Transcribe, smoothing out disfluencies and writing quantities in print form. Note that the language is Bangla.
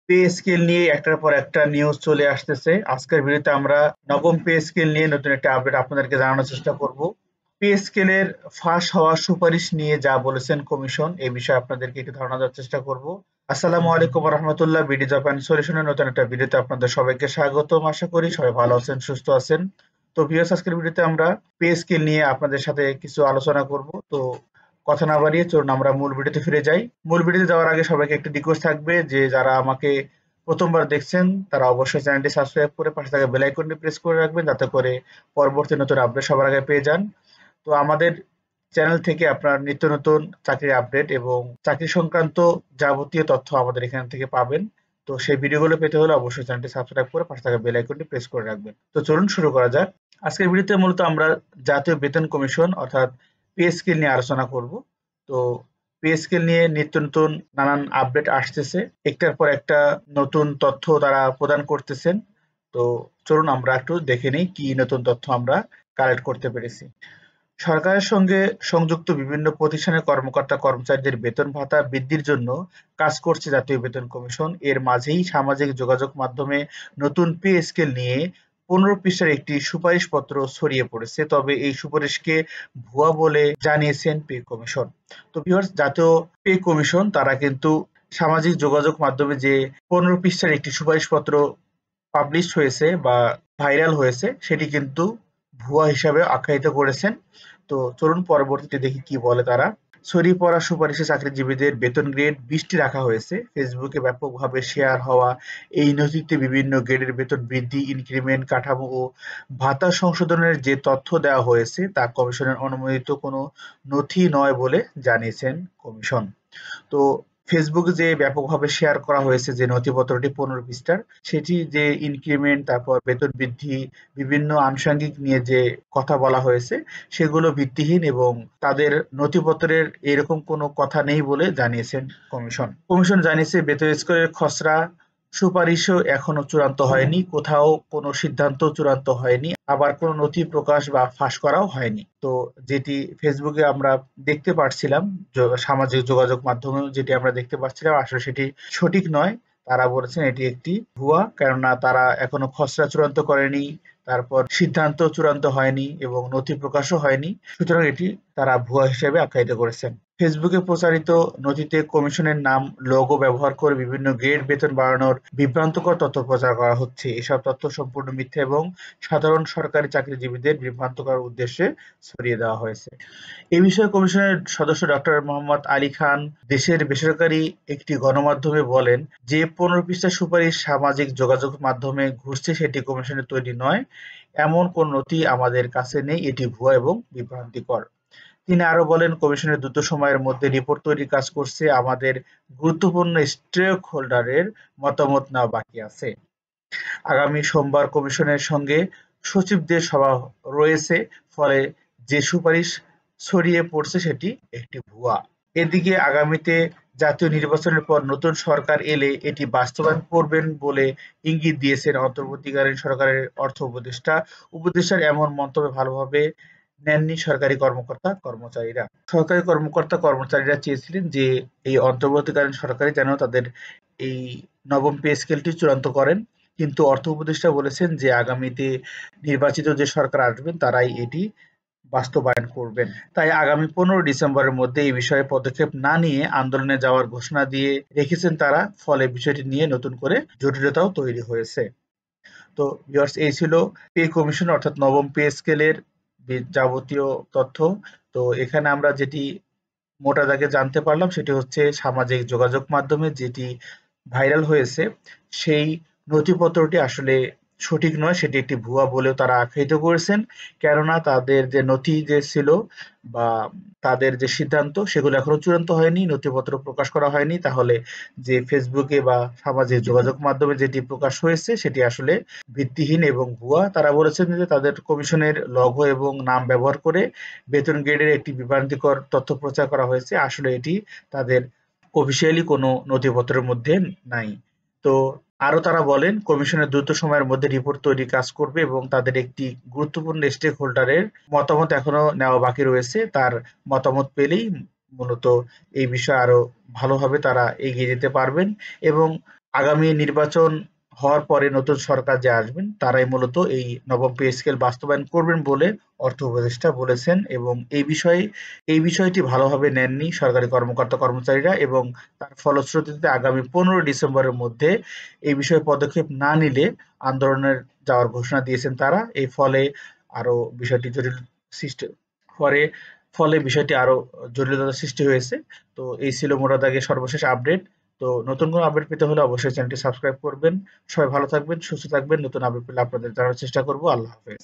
পে স্কেল নিয়ে একটার পর একটা নিউজ চলে আসতেছে। আজকের ভিডিওতে আমরা নবম পে স্কেল নিয়ে নতুন একটা আপডেট আপনাদেরকে জানানোর চেষ্টা করব। পে স্কেলের ফাঁস হওয়ার সুপারিশ নিয়ে যা বলেছেন কমিশন, এই বিষয়ে আপনাদেরকে একটু ধারণা দেওয়ার চেষ্টা করব। আসসালামু আলাইকুম রহমতুল্লাহ, বিডি জব অ্যান্ড সলিউশনের নতুন একটা ভিডিওতে আপনাদের সবাইকে স্বাগতম। আশা করি সবাই ভালো আছেন, সুস্থ আছেন। তো ভিউয়ার্স, আজকের ভিডিওতে আমরা পে স্কেল নিয়ে আপনাদের সাথে কিছু আলোচনা করব। তো কথা না বাড়িয়ে চলুন আমরা মূল ভিডিওতে ফিরে যাই। মূল ভিডিওতে যাওয়ার আগে সবাইকে একটা রিকোয়েস্ট থাকবে যে যারা আমাকে প্রথমবার দেখছেন তারা অবশ্যই চ্যানেলটি সাবস্ক্রাইব করে পাশে থাকা বেল আইকনটি প্রেস করে রাখবেন, যাতে করে পরবর্তী নতুন আপডেট সবার আগে পেয়ে যান। তো আমাদের চ্যানেল থেকে আপনার নিত্য নতুন চাকরির আপডেট এবং চাকরি সংক্রান্ত যাবতীয় তথ্য আমাদের এখান থেকে পাবেন। তো সেই ভিডিওগুলো পেতে হলে অবশ্যই চ্যানেলটি সাবস্ক্রাইব করে পাশে থাকা বেল আইকনটি প্রেস করে রাখবেন। তো চলুন শুরু করা যাক। আজকের ভিডিওতে মূলত আমরা জাতীয় বেতন কমিশন অর্থাৎ পে স্কেল নিয়ে আলোচনা করব। তো পে স্কেল নিয়ে নিত্য নতুন নানান আপডেট আসতেছে, একটার পর একটা নতুন তথ্য তারা প্রদান করতেছেন। তো চলুন আমরা একটু দেখে নিই কি নতুন তথ্য আমরা কালেক্ট করতে পেরেছি। সরকারের সঙ্গে সংযুক্ত বিভিন্ন প্রতিষ্ঠানের কর্মকর্তা-কর্মচারীদের বেতন ভাতা বৃদ্ধির জন্য কাজ করছে জাতীয় বেতন কমিশন। এর মাঝেই সামাজিক যোগাযোগ মাধ্যমে নতুন পে স্কেল নিয়ে ১৫ পৃষ্ঠার একটি সুপারিশপত্র ছড়িয়ে পড়েছে। তবে এই সুপারিশকে ভুয়া বলে জানিয়েছেন পে কমিশন। তো ভিউয়ার্স, জাতীয় পে কমিশন তারা কিন্তু সামাজিক যোগাযোগ মাধ্যমে যে ১৫ পৃষ্ঠার একটি সুপারিশপত্র পাবলিশ হয়েছে বা ভাইরাল হয়েছে, সেটি কিন্তু ভুয়া হিসাবে আখ্যায়িত করেছেন। তো চলুন পরবর্তীতে দেখি কি বলে তারা। ছড়িয়ে পড়া সুপারিশে চাকরিজীবীদের বেতন গ্রেড ২০টি রাখা হয়েছে। ফেসবুকে ব্যাপকভাবে শেয়ার হওয়া এই নথিতে বিভিন্ন গ্রেডের বেতন বৃদ্ধি, ইনক্রিমেন্ট, কাঠামো ও ভাতা সংশোধনের যে তথ্য দেওয়া হয়েছে তা কমিশনের অনুমোদিত কোনো নথি নয় বলে জানিয়েছেন কমিশন। তো ফেসবুকে যে ব্যাপকভাবে শেয়ার করা হয়েছে যে নথিপত্রটি ১৫ পৃষ্ঠার, সেটি যে ইনক্রিমেন্ট, তারপর বেতন বৃদ্ধি, বিভিন্ন আনুষঙ্গিক নিয়ে যে কথা বলা হয়েছে, সেগুলো ভিত্তিহীন এবং তাদের নথিপত্রের এরকম কোনো কথা নেই বলে জানিয়েছেন কমিশন। কমিশন জানিয়েছে বেতন স্কেলের খসড়া সুপারিশও এখনো চূড়ান্ত হয়নি, কোথাও কোনো সিদ্ধান্ত চূড়ান্ত হয়নি, আবার কোনো নথি প্রকাশ বা ফাঁস করাও হয়নি। তো যেটি ফেসবুকে আমরা দেখতে পাচ্ছিলাম, সামাজিক যোগাযোগ মাধ্যমেও যেটি আমরা দেখতে পাচ্ছিলাম, আসলে সেটি সঠিক নয়। তারা বলেছেন এটি একটি ভুয়া, কেননা তারা এখনো খসড়া চূড়ান্ত করেনি, তারপর সিদ্ধান্ত চূড়ান্ত হয়নি এবং নথি প্রকাশও হয়নি। সুতরাং এটি তারা ভুয়া হিসেবে আখ্যায়িত করেছেন। ফেসবুকে প্রচারিত নথিতে কমিশনের নাম, লোগো ব্যবহার করে বিভিন্ন গ্রেড বেতন বাড়ানোর বিভ্রান্তকর তথ্য প্রচার করা হচ্ছে। এসব তথ্য সম্পূর্ণ মিথ্যা এবং সাধারণ সরকারি চাকরিজীবীদের বিভ্রান্ত করার উদ্দেশ্যে ছড়িয়ে দেওয়া হয়েছে। এ বিষয়ে কমিশনের সদস্য ডক্টর মোহাম্মদ আলী খান দেশের বেসরকারি একটি গণমাধ্যমে বলেন যে ১৫ পৃষ্ঠার সুপারিশ সামাজিক যোগাযোগ মাধ্যমে ঘুরছে সেটি কমিশনের তৈরি নয়। এমন কোনো নথি আমাদের কাছে নেই, এটি ভুয়া এবং বিভ্রান্তিকর। তিনি আরো বলেন, কমিশনের দ্রুত সময়ের মধ্যে রিপোর্ট তৈরির কাজ করছে। আমাদের গুরুত্বপূর্ণ স্টেক হোল্ডারের মতামত নেওয়া বাকি আছে। আগামী সোমবার কমিশনের সঙ্গে সচিবদের সভা রয়েছে, ফলে যে সুপারিশ ছড়িয়ে পড়ছে সেটি একটি ভুয়া। এদিকে আগামীতে জাতীয় নির্বাচনের পর নতুন সরকার এলে এটি বাস্তবায়ন করবেন বলে ইঙ্গিত দিয়েছেন অন্তর্বর্তীকালীন সরকারের অর্থ উপদেষ্টা। উপদেষ্টার এমন মন্তব্য ভালোভাবে নেননি সরকারি কর্মকর্তা-কর্মচারীরা। সরকারি কর্মকর্তা-কর্মচারীরা চেয়েছিলেন যে এই অন্তর্বর্তীকালীন সরকারই যেন তাদের এই নবম পে স্কেলটি চূড়ান্ত করেন। কিন্তু অর্থ উপদেষ্টা বলেছেন যে আগামীতে নির্বাচিত যে সরকার আসবেন তারাই এটি বাস্তবায়ন করবেন। তাই আগামী ১৫ ডিসেম্বরের মধ্যে এই বিষয়ে পদক্ষেপ না নিয়ে আন্দোলনে যাওয়ার ঘোষণা দিয়ে রেখেছেন তারা। ফলে বিষয়টি নিয়ে নতুন করে জটিলতাও তৈরি হয়েছে। তো ভিউয়ার্স, এই ছিল পে কমিশন অর্থাৎ নবম পে স্কেলের যাবতীয় তথ্য। তো এখানে আমরা যেটি মোটা দাগে জানতে পারলাম সেটি হচ্ছে সামাজিক যোগাযোগ মাধ্যমে যেটি ভাইরাল হয়েছে সেই নথিপত্রটি আসলে সঠিক নয়, সেটি একটি ভুয়া বলেও তারা আখ্যায়িত করেছেন। কেননা তাদের যে নথি যে ছিল বা তাদের যে সিদ্ধান্ত সেগুলো এখনো চূড়ান্ত হয়নি, নথিপত্র প্রকাশ করা হয়নি। তাহলে যে ফেসবুকে বা সামাজিক যোগাযোগ মাধ্যমে যেটি প্রকাশ হয়েছে সেটি আসলে ভিত্তিহীন এবং ভুয়া। তারা বলেছেন যে তাদের কমিশনের লোগো এবং নাম ব্যবহার করে বেতন গ্রেডের একটি বিভ্রান্তিকর তথ্য প্রচার করা হয়েছে। আসলে এটি তাদের অফিসিয়ালি কোনো নথিপত্রের মধ্যে নাই। তো আরো তারা বলেন কমিশনের দ্রুত সময়ের মধ্যে রিপোর্ট তৈরির কাজ করবে এবং তাদের একটি গুরুত্বপূর্ণ স্টেক হোল্ডারের মতামত এখনো নেওয়া বাকি রয়েছে। তার মতামত পেলেই মূলত এই বিষয়ে আরো ভালোভাবে তারা এগিয়ে যেতে পারবেন এবং আগামী নির্বাচন হওয়ার পরে নতুন সরকার যে আসবেন তারাই মূলত এই নবম পে স্কেল বাস্তবায়ন করবেন বলে অর্থ উপদেষ্টা বলেছেন, এবং এই বিষয়টি ভালোভাবে নেননি সরকারি কর্মকর্তা কর্মচারীরা, এবং তার ফলশ্রুতিতে আগামী 15 ডিসেম্বরের মধ্যে এই বিষয়ে পদক্ষেপ না নিলে আন্দোলনের যাওয়ার ঘোষণা দিয়েছেন তারা। এই ফলে আরো বিষয়টি জটিল সৃষ্টি ফলে ফলে বিষয়টি আরো জটিলতা সৃষ্টি হয়েছে। তো এই ছিল মোটা দাগে সর্বশেষ আপডেট। তো নতুন কোনো আপডেট পেতে হলে অবশ্যই চ্যানেলটি সাবস্ক্রাইব করবেন। সবাই ভালো থাকবেন, সুস্থ থাকবেন। নতুন আপডেট পেলে আপনাদের জানার চেষ্টা করব। আল্লাহ হাফেজ।